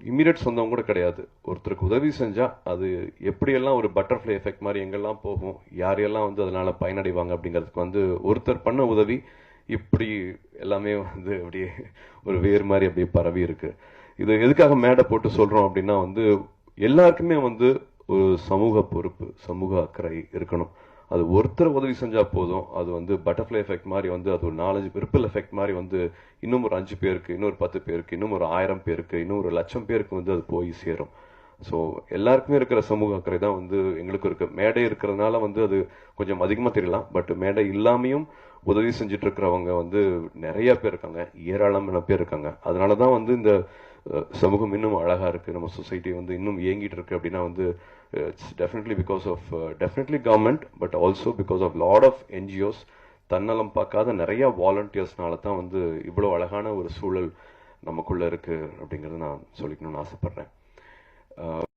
Immediate சொந்தம் கூட கிடையாது. ஒருத்தருக்கு உதவி செஞ்சா அது எப்படியெல்லாம் ஒரு பட்டர்ஃப்ளை எஃபெக்ட் மாதிரி எங்கெல்லாம் போகும், யாரையெல்லாம் அதனால பயனடைவாங்க அப்படிங்கிறதுக்கு ஒருத்தர் பண்ண உதவி இப்படி எல்லாமே அப்படியே ஒரு வேர் மாதிரி அப்படியே பரவி இருக்கு. இது எதுக்காக மேடை போட்டு சொல்றோம் அப்படின்னா எல்லாருக்குமே ஒரு சமூக பொறுப்பு, சமூக அக்கறை இருக்கணும். அது ஒருத்தர் உதவி செஞ்சா போதும், அது பட்டர்ஃப்ளை எஃபெக்ட் மாதிரி அது ஒரு 4-5 ரிப்பிள் எஃபெக்ட் மாதிரி இன்னும் ஒரு 5 பேருக்கு, இன்னொரு 10 பேருக்கு, இன்னும் ஒரு 1000 பேருக்கு, இன்னும் ஒரு 1,00,000 பேருக்கு அது போய் சேரும். ஸோ எல்லாருக்குமே இருக்கிற சமூக அக்கறை தான் எங்களுக்கு இருக்கு. மேடை இருக்கிறதுனால அது கொஞ்சம் அதிகமாக தெரியலாம். பட் மேடை இல்லாமையும் உதவி செஞ்சுட்டு இருக்கிறவங்க நிறைய பேர் இருக்காங்க, ஏராளமான பேர் இருக்காங்க. அதனால தான் இந்த சமூகம் இன்னும் அழகா இருக்கு, நம்ம சொசைட்டி இன்னும் இயங்கிட்டு இருக்கு அப்படின்னா it's definitely because of definitely government, but also because of lot of NGOs, தன்னலம் பார்க்காத நிறைய வாலண்டியர்ஸ்னால தான் இவ்வளோ அழகான ஒரு சூழல் நமக்குள்ள இருக்கு அப்படிங்கறத நான் சொல்லிக்கணும்னு ஆசைப்படுறேன்.